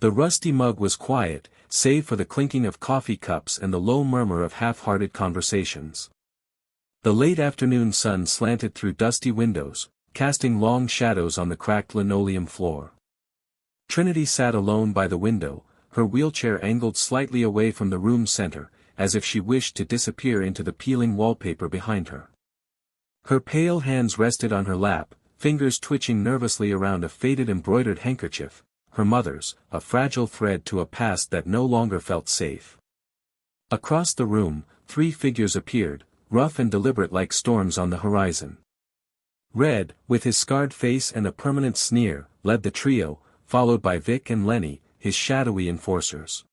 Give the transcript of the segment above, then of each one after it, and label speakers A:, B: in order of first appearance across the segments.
A: The rusty mug was quiet, save for the clinking of coffee cups and the low murmur of half-hearted conversations. The late afternoon sun slanted through dusty windows, casting long shadows on the cracked linoleum floor. Trinity sat alone by the window, her wheelchair angled slightly away from the room's center, as if she wished to disappear into the peeling wallpaper behind her. Her pale hands rested on her lap, fingers twitching nervously around a faded embroidered handkerchief, her mother's, a fragile thread to a past that no longer felt safe. Across the room, 3 figures appeared, rough and deliberate like storms on the horizon. Red, with his scarred face and a permanent sneer, led the trio, followed by Vic and Lenny, his shadowy enforcers.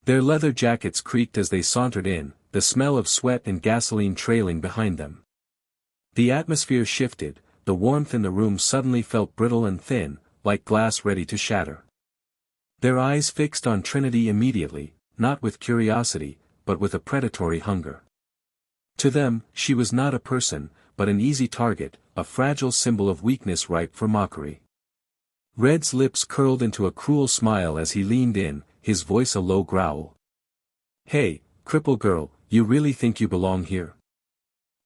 A: Their leather jackets creaked as they sauntered in, the smell of sweat and gasoline trailing behind them. The atmosphere shifted, the warmth in the room suddenly felt brittle and thin, like glass ready to shatter. Their eyes fixed on Trinity immediately, not with curiosity, but with a predatory hunger. To them, she was not a person, but an easy target, a fragile symbol of weakness ripe for mockery. Red's lips curled into a cruel smile as he leaned in, his voice a low growl. "Hey, cripple girl, you really think you belong here?"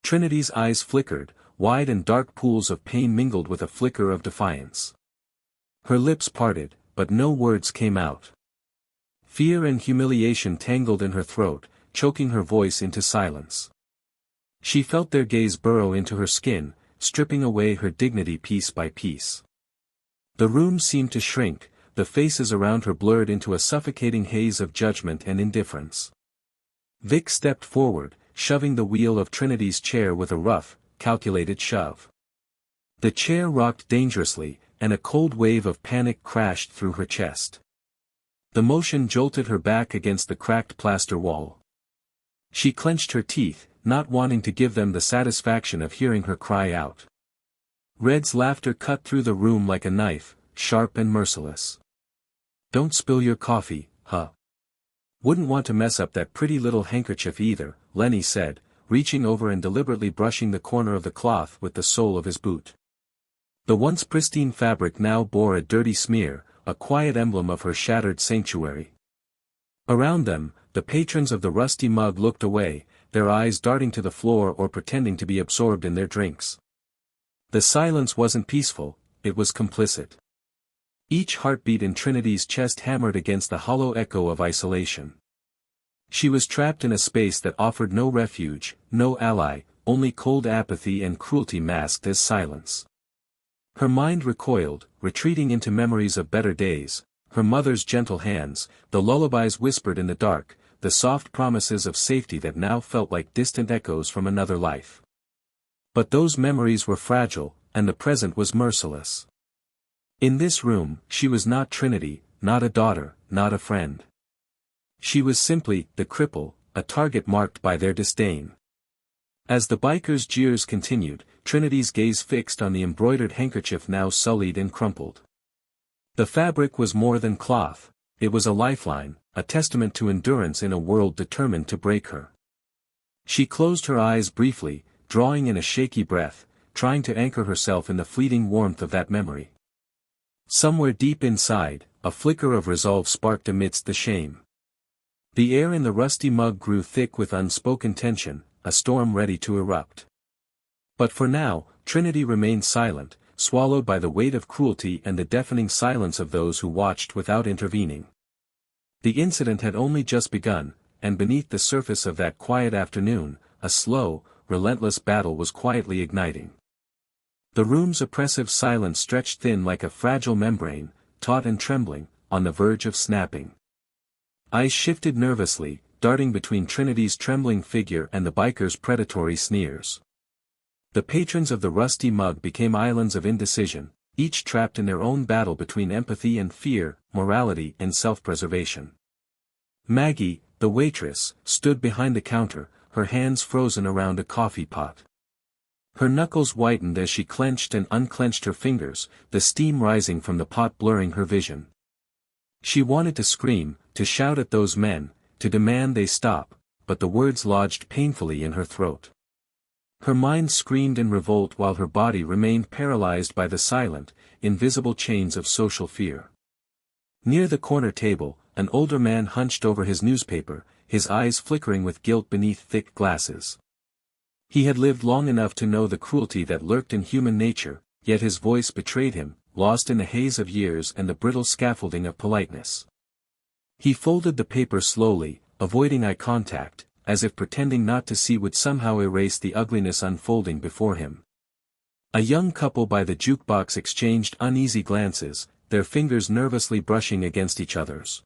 A: Trinity's eyes flickered, wide and dark pools of pain mingled with a flicker of defiance. Her lips parted, but no words came out. Fear and humiliation tangled in her throat, choking her voice into silence. She felt their gaze burrow into her skin, stripping away her dignity piece by piece. The room seemed to shrink, the faces around her blurred into a suffocating haze of judgment and indifference. Vic stepped forward, shoving the wheel of Trinity's chair with a rough, calculated shove. The chair rocked dangerously, and a cold wave of panic crashed through her chest. The motion jolted her back against the cracked plaster wall. She clenched her teeth, not wanting to give them the satisfaction of hearing her cry out. Red's laughter cut through the room like a knife, sharp and merciless. "Don't spill your coffee, huh? Wouldn't want to mess up that pretty little handkerchief either," Lenny said, reaching over and deliberately brushing the corner of the cloth with the sole of his boot. The once pristine fabric now bore a dirty smear, a quiet emblem of her shattered sanctuary. Around them, the patrons of the rusty mug looked away, their eyes darting to the floor or pretending to be absorbed in their drinks. The silence wasn't peaceful, it was complicit. Each heartbeat in Trinity's chest hammered against the hollow echo of isolation. She was trapped in a space that offered no refuge, no ally, only cold apathy and cruelty masked as silence. Her mind recoiled, retreating into memories of better days, her mother's gentle hands, the lullabies whispered in the dark, the soft promises of safety that now felt like distant echoes from another life. But those memories were fragile, and the present was merciless. In this room, she was not Trinity, not a daughter, not a friend. She was simply the cripple, a target marked by their disdain. As the bikers' jeers continued, Trinity's gaze fixed on the embroidered handkerchief now sullied and crumpled. The fabric was more than cloth, it was a lifeline, a testament to endurance in a world determined to break her. She closed her eyes briefly, drawing in a shaky breath, trying to anchor herself in the fleeting warmth of that memory. Somewhere deep inside, a flicker of resolve sparked amidst the shame. The air in the rusty mug grew thick with unspoken tension, a storm ready to erupt. But for now, Trinity remained silent, swallowed by the weight of cruelty and the deafening silence of those who watched without intervening. The incident had only just begun, and beneath the surface of that quiet afternoon, a slow, relentless battle was quietly igniting. The room's oppressive silence stretched thin like a fragile membrane, taut and trembling, on the verge of snapping. Eyes shifted nervously, darting between Trinity's trembling figure and the biker's predatory sneers. The patrons of the rusty mug became islands of indecision, each trapped in their own battle between empathy and fear, morality and self-preservation. Maggie, the waitress, stood behind the counter, her hands frozen around a coffee pot. Her knuckles whitened as she clenched and unclenched her fingers, the steam rising from the pot blurring her vision. She wanted to scream, to shout at those men, to demand they stop, but the words lodged painfully in her throat. Her mind screamed in revolt while her body remained paralyzed by the silent, invisible chains of social fear. Near the corner table, an older man hunched over his newspaper, his eyes flickering with guilt beneath thick glasses. He had lived long enough to know the cruelty that lurked in human nature, yet his voice betrayed him, lost in the haze of years and the brittle scaffolding of politeness. He folded the paper slowly, avoiding eye contact, as if pretending not to see would somehow erase the ugliness unfolding before him. A young couple by the jukebox exchanged uneasy glances, their fingers nervously brushing against each other's.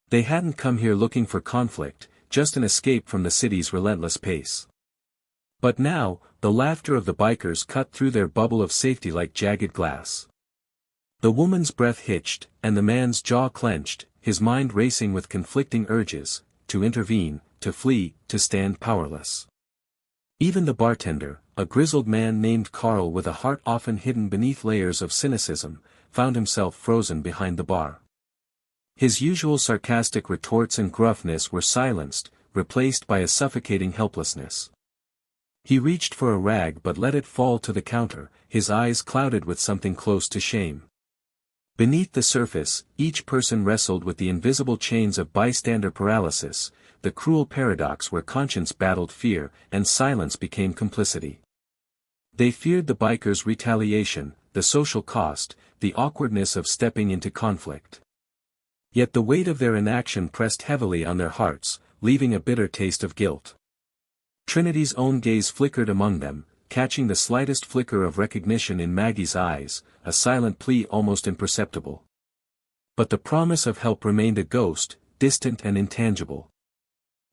A: They hadn't come here looking for conflict, just an escape from the city's relentless pace. But now, the laughter of the bikers cut through their bubble of safety like jagged glass. The woman's breath hitched, and the man's jaw clenched, his mind racing with conflicting urges, to intervene, to flee, to stand powerless. Even the bartender, a grizzled man named Carl with a heart often hidden beneath layers of cynicism, found himself frozen behind the bar. His usual sarcastic retorts and gruffness were silenced, replaced by a suffocating helplessness. He reached for a rag but let it fall to the counter, his eyes clouded with something close to shame. Beneath the surface, each person wrestled with the invisible chains of bystander paralysis, the cruel paradox where conscience battled fear, and silence became complicity. They feared the bikers' retaliation, the social cost, the awkwardness of stepping into conflict. Yet the weight of their inaction pressed heavily on their hearts, leaving a bitter taste of guilt. Trinity's own gaze flickered among them, catching the slightest flicker of recognition in Maggie's eyes, a silent plea almost imperceptible. But the promise of help remained a ghost, distant and intangible.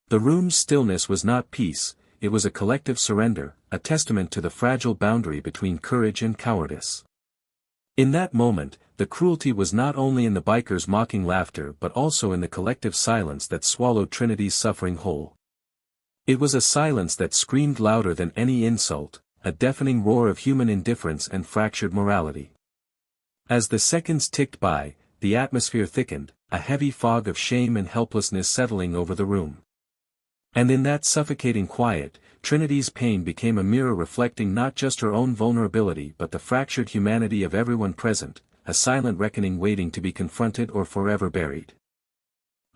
A: The room's stillness was not peace, it was a collective surrender, a testament to the fragile boundary between courage and cowardice. In that moment, the cruelty was not only in the bikers' mocking laughter but also in the collective silence that swallowed Trinity's suffering whole. It was a silence that screamed louder than any insult, a deafening roar of human indifference and fractured morality. As the seconds ticked by, the atmosphere thickened, a heavy fog of shame and helplessness settling over the room. And in that suffocating quiet, Trinity's pain became a mirror reflecting not just her own vulnerability but the fractured humanity of everyone present, a silent reckoning waiting to be confronted or forever buried.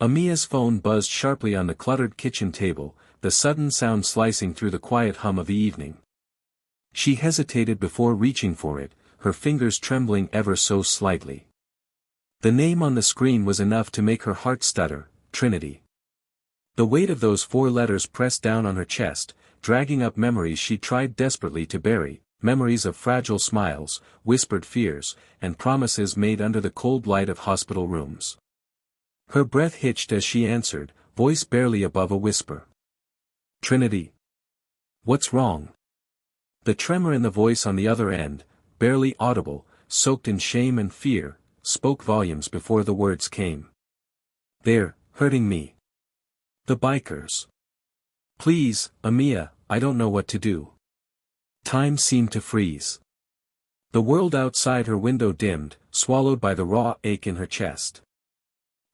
A: Amia's phone buzzed sharply on the cluttered kitchen table, the sudden sound slicing through the quiet hum of the evening. She hesitated before reaching for it, her fingers trembling ever so slightly. The name on the screen was enough to make her heart stutter, Trinity. The weight of those 4 letters pressed down on her chest, dragging up memories she tried desperately to bury, memories of fragile smiles, whispered fears, and promises made under the cold light of hospital rooms. Her breath hitched as she answered, voice barely above a whisper. Trinity. What's wrong? The tremor in the voice on the other end, barely audible, soaked in shame and fear, spoke volumes before the words came. They're hurting me. The bikers. Please, Amia, I don't know what to do. Time seemed to freeze. The world outside her window dimmed, swallowed by the raw ache in her chest.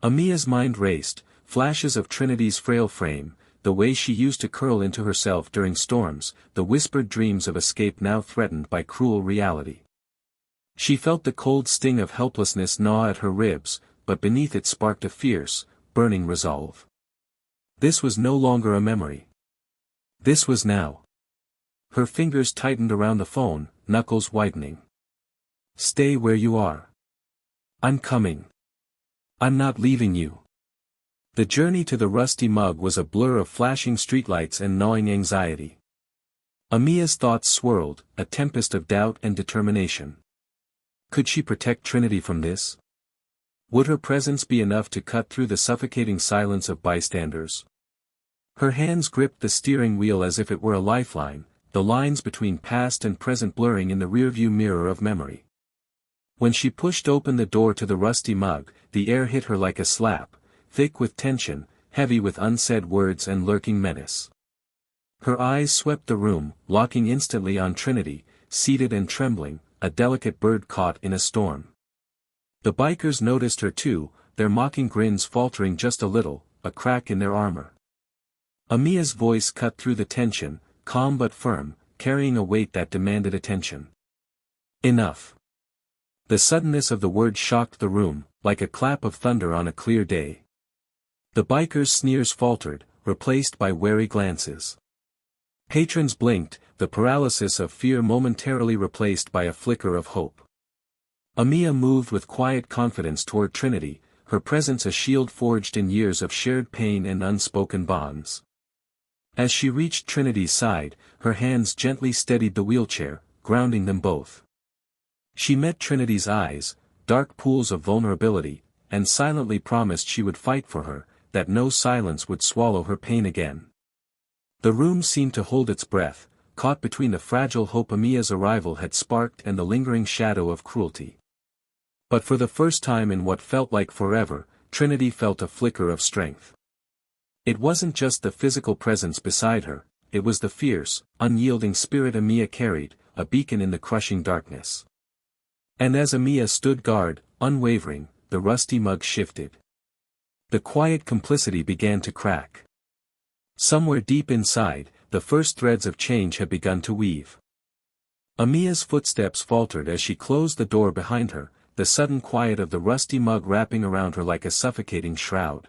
A: Amia's mind raced, flashes of Trinity's frail frame, the way she used to curl into herself during storms, the whispered dreams of escape now threatened by cruel reality. She felt the cold sting of helplessness gnaw at her ribs, but beneath it sparked a fierce, burning resolve. This was no longer a memory. This was now. Her fingers tightened around the phone, knuckles whitening. Stay where you are. I'm coming. I'm not leaving you. The journey to the rusty mug was a blur of flashing streetlights and gnawing anxiety. Amia's thoughts swirled, a tempest of doubt and determination. Could she protect Trinity from this? Would her presence be enough to cut through the suffocating silence of bystanders? Her hands gripped the steering wheel as if it were a lifeline, the lines between past and present blurring in the rearview mirror of memory. When she pushed open the door to the rusty mug, the air hit her like a slap, thick with tension, heavy with unsaid words and lurking menace. Her eyes swept the room, locking instantly on Trinity, seated and trembling, a delicate bird caught in a storm. The bikers noticed her too, their mocking grins faltering just a little, a crack in their armor. Amia's voice cut through the tension, calm but firm, carrying a weight that demanded attention. Enough. The suddenness of the word shocked the room, like a clap of thunder on a clear day. The biker's sneers faltered, replaced by wary glances. Patrons blinked, the paralysis of fear momentarily replaced by a flicker of hope. Amiya moved with quiet confidence toward Trinity, her presence a shield forged in years of shared pain and unspoken bonds. As she reached Trinity's side, her hands gently steadied the wheelchair, grounding them both. She met Trinity's eyes, dark pools of vulnerability, and silently promised she would fight for her, that no silence would swallow her pain again. The room seemed to hold its breath, caught between the fragile hope Amiya's arrival had sparked and the lingering shadow of cruelty. But for the first time in what felt like forever, Trinity felt a flicker of strength. It wasn't just the physical presence beside her, it was the fierce, unyielding spirit Amiya carried, a beacon in the crushing darkness. And as Amiya stood guard, unwavering, the rusty mug shifted. The quiet complicity began to crack. Somewhere deep inside, the first threads of change had begun to weave. Amiya's footsteps faltered as she closed the door behind her, the sudden quiet of the rusty mug wrapping around her like a suffocating shroud.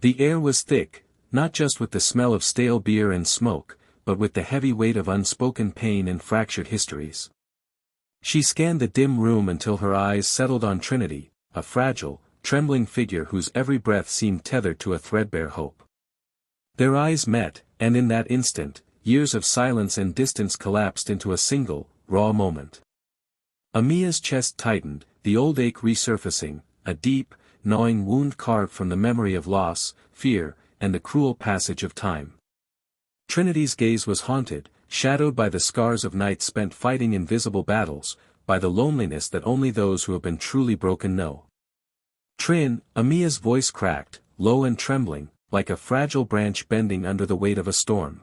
A: The air was thick, not just with the smell of stale beer and smoke, but with the heavy weight of unspoken pain and fractured histories. She scanned the dim room until her eyes settled on Trinity, a fragile, trembling figure whose every breath seemed tethered to a threadbare hope. Their eyes met, and in that instant, years of silence and distance collapsed into a single, raw moment. Amiya's chest tightened, the old ache resurfacing, a deep, gnawing wound carved from the memory of loss, fear, and the cruel passage of time. Trinity's gaze was haunted, shadowed by the scars of nights spent fighting invisible battles, by the loneliness that only those who have been truly broken know. Trin, Amiya's voice cracked, low and trembling, like a fragile branch bending under the weight of a storm.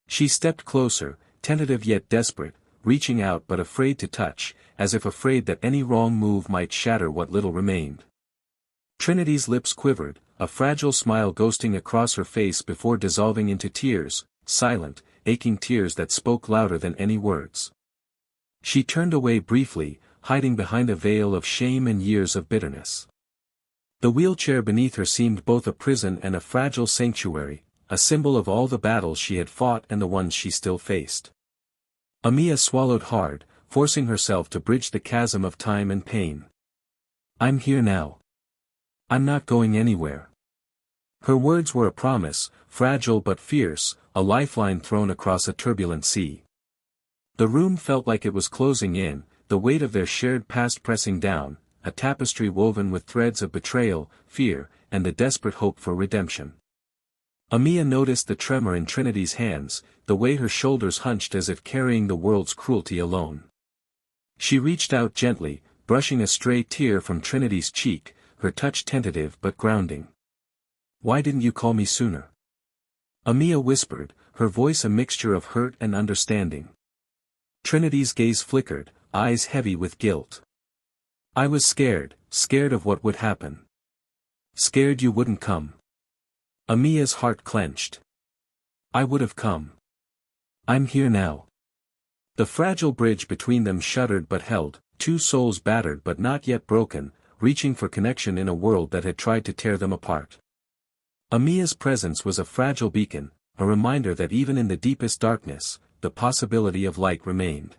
A: She stepped closer, tentative yet desperate, reaching out but afraid to touch, as if afraid that any wrong move might shatter what little remained. Trinity's lips quivered, a fragile smile ghosting across her face before dissolving into tears, silent, aching tears that spoke louder than any words. She turned away briefly, hiding behind a veil of shame and years of bitterness. The wheelchair beneath her seemed both a prison and a fragile sanctuary, a symbol of all the battles she had fought and the ones she still faced. Amiya swallowed hard, forcing herself to bridge the chasm of time and pain. "I'm here now. I'm not going anywhere." Her words were a promise, fragile but fierce, a lifeline thrown across a turbulent sea. The room felt like it was closing in, the weight of their shared past pressing down, a tapestry woven with threads of betrayal, fear, and the desperate hope for redemption. Amiya noticed the tremor in Trinity's hands, the way her shoulders hunched as if carrying the world's cruelty alone. She reached out gently, brushing a stray tear from Trinity's cheek, her touch tentative but grounding. "Why didn't you call me sooner?" Amiya whispered, her voice a mixture of hurt and understanding. Trinity's gaze flickered, eyes heavy with guilt. "I was scared of what would happen. Scared you wouldn't come." Amiya's heart clenched. "I would have come. I'm here now." The fragile bridge between them shuddered but held, two souls battered but not yet broken, reaching for connection in a world that had tried to tear them apart. Amiya's presence was a fragile beacon, a reminder that even in the deepest darkness, the possibility of light remained.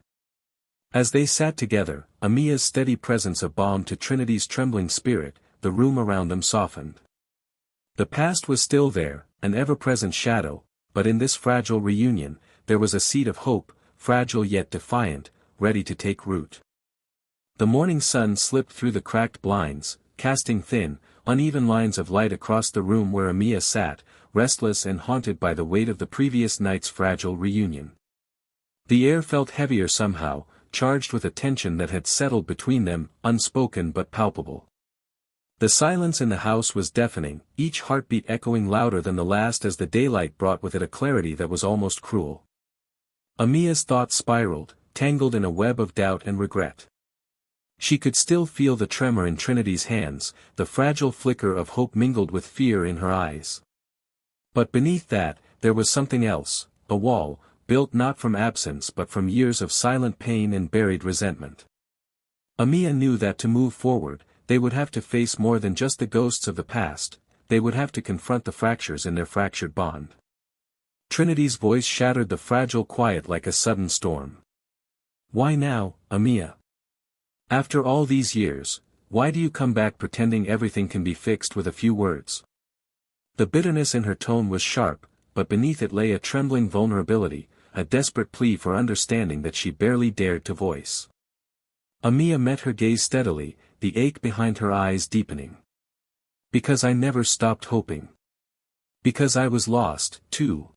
A: As they sat together, Amiya's steady presence a balm to Trinity's trembling spirit, the room around them softened. The past was still there, an ever-present shadow, but in this fragile reunion, there was a seed of hope, fragile yet defiant, ready to take root. The morning sun slipped through the cracked blinds, casting thin, uneven lines of light across the room where Amiya sat, restless and haunted by the weight of the previous night's fragile reunion. The air felt heavier somehow, charged with a tension that had settled between them, unspoken but palpable. The silence in the house was deafening, each heartbeat echoing louder than the last as the daylight brought with it a clarity that was almost cruel. Amiya's thoughts spiraled, tangled in a web of doubt and regret. She could still feel the tremor in Trinity's hands, the fragile flicker of hope mingled with fear in her eyes. But beneath that, there was something else, a wall, built not from absence but from years of silent pain and buried resentment. Amiya knew that to move forward, they would have to face more than just the ghosts of the past, they would have to confront the fractures in their fractured bond. Trinity's voice shattered the fragile quiet like a sudden storm. "Why now, Amia? After all these years, why do you come back pretending everything can be fixed with a few words?" The bitterness in her tone was sharp, but beneath it lay a trembling vulnerability, a desperate plea for understanding that she barely dared to voice. Amia met her gaze steadily, the ache behind her eyes deepening. "Because I never stopped hoping. Because I was lost, too.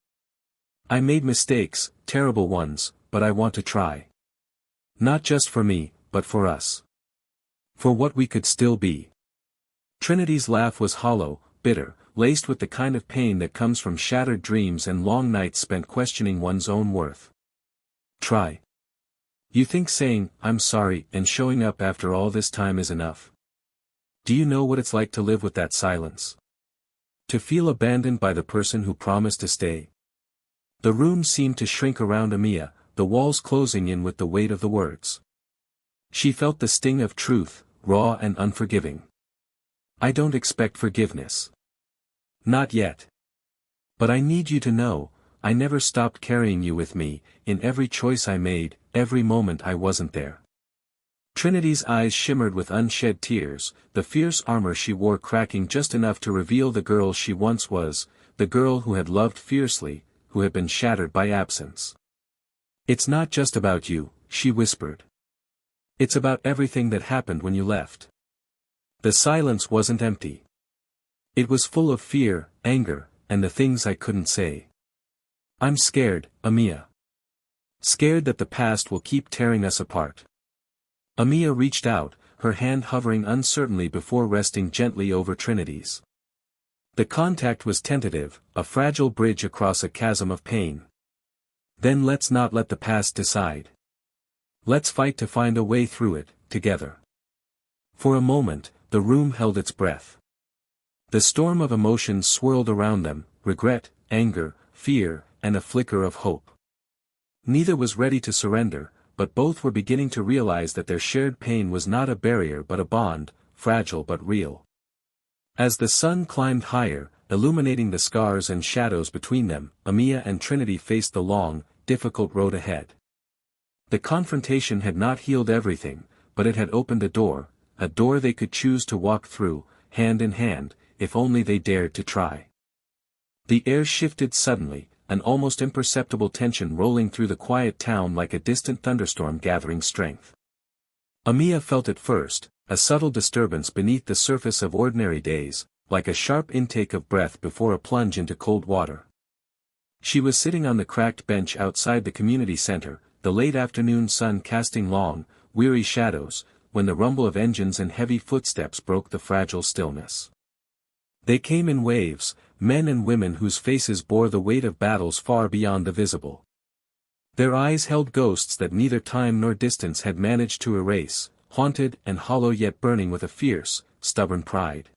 A: I made mistakes, terrible ones, but I want to try. Not just for me, but for us. For what we could still be." Trinity's laugh was hollow, bitter, laced with the kind of pain that comes from shattered dreams and long nights spent questioning one's own worth. "Try. You think saying, 'I'm sorry,' and showing up after all this time is enough? Do you know what it's like to live with that silence? To feel abandoned by the person who promised to stay?" The room seemed to shrink around Amia, the walls closing in with the weight of the words. She felt the sting of truth, raw and unforgiving. "I don't expect forgiveness. Not yet. But I need you to know, I never stopped carrying you with me, in every choice I made, every moment I wasn't there." Trinity's eyes shimmered with unshed tears, the fierce armor she wore cracking just enough to reveal the girl she once was, the girl who had loved fiercely, who had been shattered by absence. "It's not just about you," she whispered. "It's about everything that happened when you left." The silence wasn't empty. It was full of fear, anger, and the things I couldn't say. "I'm scared, Amia. Scared that the past will keep tearing us apart." Amia reached out, her hand hovering uncertainly before resting gently over Trinity's. The contact was tentative, a fragile bridge across a chasm of pain. "Then let's not let the past decide. Let's fight to find a way through it, together." For a moment, the room held its breath. The storm of emotions swirled around them, regret, anger, fear, and a flicker of hope. Neither was ready to surrender, but both were beginning to realize that their shared pain was not a barrier but a bond, fragile but real. As the sun climbed higher, illuminating the scars and shadows between them, Amia and Trinity faced the long, difficult road ahead. The confrontation had not healed everything, but it had opened a door they could choose to walk through, hand in hand, if only they dared to try. The air shifted suddenly, an almost imperceptible tension rolling through the quiet town like a distant thunderstorm gathering strength. Amia felt it first, a subtle disturbance beneath the surface of ordinary days, like a sharp intake of breath before a plunge into cold water. She was sitting on the cracked bench outside the community center, the late afternoon sun casting long, weary shadows, when the rumble of engines and heavy footsteps broke the fragile stillness. They came in waves, men and women whose faces bore the weight of battles far beyond the visible. Their eyes held ghosts that neither time nor distance had managed to erase, haunted and hollow yet burning with a fierce, stubborn pride.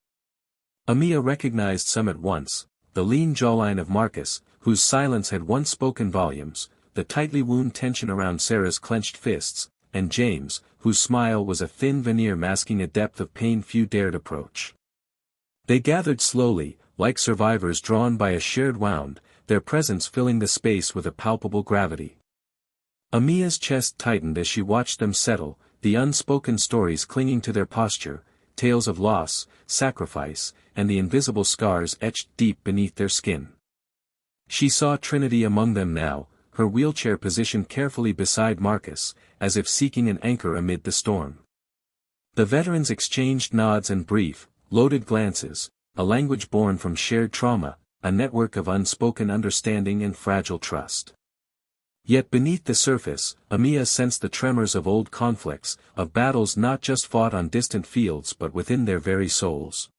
A: Amia recognized some at once, the lean jawline of Marcus, whose silence had once spoken volumes, the tightly wound tension around Sarah's clenched fists, and James, whose smile was a thin veneer masking a depth of pain few dared approach. They gathered slowly, like survivors drawn by a shared wound, their presence filling the space with a palpable gravity. Amia's chest tightened as she watched them settle, the unspoken stories clinging to their posture, tales of loss, sacrifice, and the invisible scars etched deep beneath their skin. She saw Trinity among them now, her wheelchair positioned carefully beside Marcus, as if seeking an anchor amid the storm. The veterans exchanged nods and brief, loaded glances, a language born from shared trauma, a network of unspoken understanding and fragile trust. Yet beneath the surface, Amia sensed the tremors of old conflicts, of battles not just fought on distant fields but within their very souls.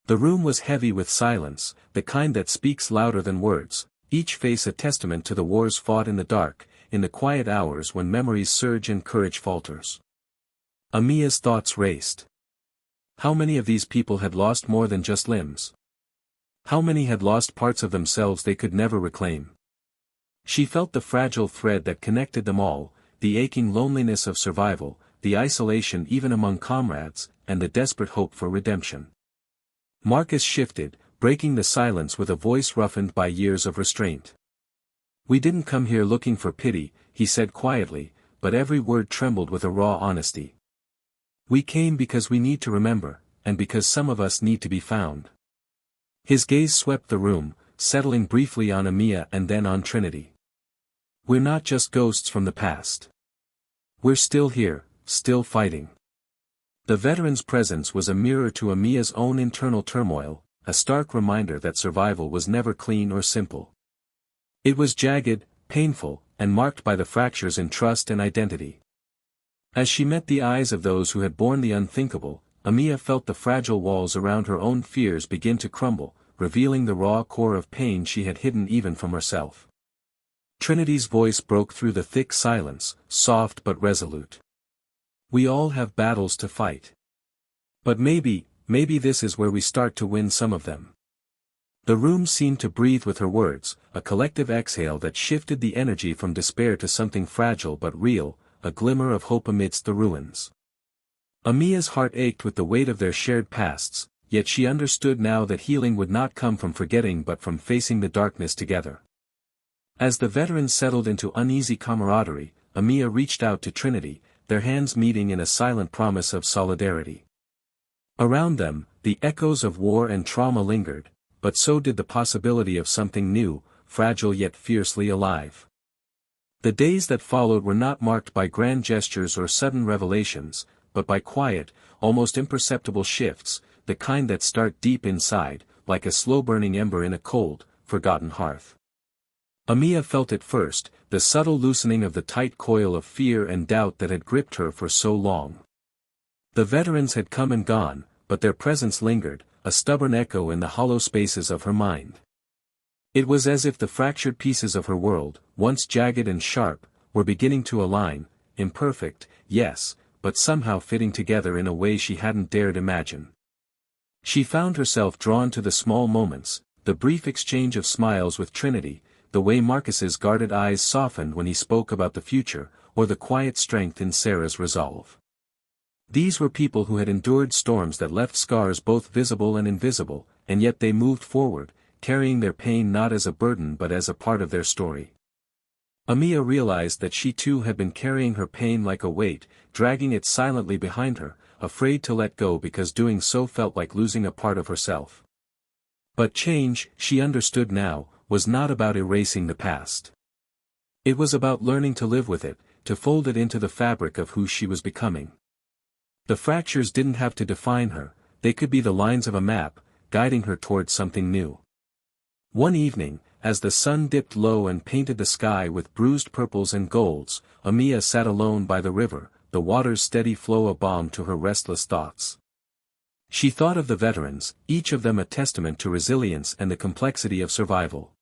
A: The room was heavy with silence, the kind that speaks louder than words, each face a testament to the wars fought in the dark, in the quiet hours when memories surge and courage falters. Amia's thoughts raced. How many of these people had lost more than just limbs? How many had lost parts of themselves they could never reclaim? She felt the fragile thread that connected them all, the aching loneliness of survival, the isolation even among comrades, and the desperate hope for redemption. Marcus shifted, breaking the silence with a voice roughened by years of restraint. "We didn't come here looking for pity," he said quietly, but every word trembled with a raw honesty. "We came because we need to remember, and because some of us need to be found." His gaze swept the room, settling briefly on Amia and then on Trinity. "We're not just ghosts from the past. We're still here, still fighting." The veteran's presence was a mirror to Amia's own internal turmoil, a stark reminder that survival was never clean or simple. It was jagged, painful, and marked by the fractures in trust and identity. As she met the eyes of those who had borne the unthinkable, Amia felt the fragile walls around her own fears begin to crumble, revealing the raw core of pain she had hidden even from herself. Trinity's voice broke through the thick silence, soft but resolute. "We all have battles to fight. But maybe this is where we start to win some of them." The room seemed to breathe with her words, a collective exhale that shifted the energy from despair to something fragile but real, a glimmer of hope amidst the ruins. Amia's heart ached with the weight of their shared pasts, yet she understood now that healing would not come from forgetting but from facing the darkness together. As the veterans settled into uneasy camaraderie, Amia reached out to Trinity, their hands meeting in a silent promise of solidarity. Around them, the echoes of war and trauma lingered, but so did the possibility of something new, fragile yet fiercely alive. The days that followed were not marked by grand gestures or sudden revelations, but by quiet, almost imperceptible shifts, the kind that start deep inside, like a slow-burning ember in a cold, forgotten hearth. Amia felt it first, the subtle loosening of the tight coil of fear and doubt that had gripped her for so long. The veterans had come and gone, but their presence lingered, a stubborn echo in the hollow spaces of her mind. It was as if the fractured pieces of her world, once jagged and sharp, were beginning to align, imperfect, yes, but somehow fitting together in a way she hadn't dared imagine. She found herself drawn to the small moments, the brief exchange of smiles with Trinity, the way Marcus's guarded eyes softened when he spoke about the future, or the quiet strength in Sarah's resolve. These were people who had endured storms that left scars both visible and invisible, and yet they moved forward, carrying their pain not as a burden but as a part of their story. Amia realized that she too had been carrying her pain like a weight, dragging it silently behind her, afraid to let go because doing so felt like losing a part of herself. But change, she understood now, was not about erasing the past. It was about learning to live with it, to fold it into the fabric of who she was becoming. The fractures didn't have to define her, they could be the lines of a map, guiding her towards something new. One evening, as the sun dipped low and painted the sky with bruised purples and golds, Amia sat alone by the river, the water's steady flow a balm to her restless thoughts. She thought of the veterans, each of them a testament to resilience and the complexity of survival.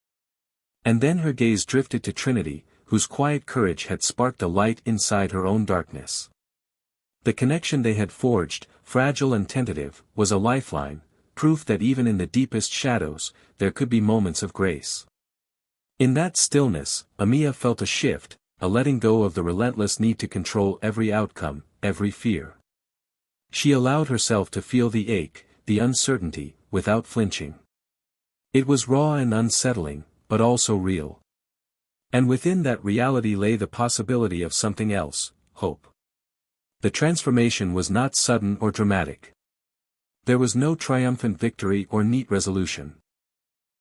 A: And then her gaze drifted to Trinity, whose quiet courage had sparked a light inside her own darkness. The connection they had forged, fragile and tentative, was a lifeline, proof that even in the deepest shadows, there could be moments of grace. In that stillness, Amia felt a shift, a letting go of the relentless need to control every outcome, every fear. She allowed herself to feel the ache, the uncertainty, without flinching. It was raw and unsettling, but also real. And within that reality lay the possibility of something else, hope. The transformation was not sudden or dramatic. There was no triumphant victory or neat resolution.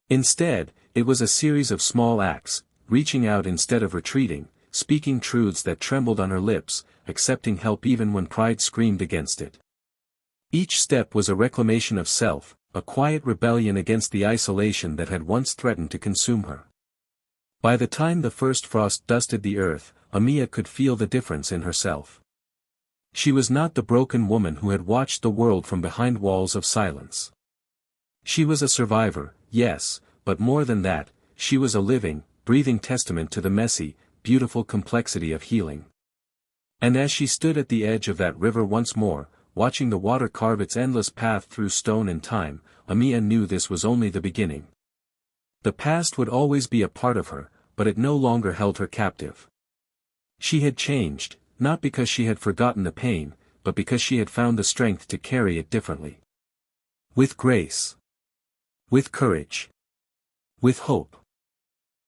A: Instead, it was a series of small acts, reaching out instead of retreating, speaking truths that trembled on her lips, accepting help even when pride screamed against it. Each step was a reclamation of self, a quiet rebellion against the isolation that had once threatened to consume her. By the time the first frost dusted the earth, Amia could feel the difference in herself. She was not the broken woman who had watched the world from behind walls of silence. She was a survivor, yes, but more than that, she was a living, breathing testament to the messy, beautiful complexity of healing. And as she stood at the edge of that river once more, watching the water carve its endless path through stone and time, Amia knew this was only the beginning. The past would always be a part of her, but it no longer held her captive. She had changed, not because she had forgotten the pain, but because she had found the strength to carry it differently. With grace. With courage. With hope.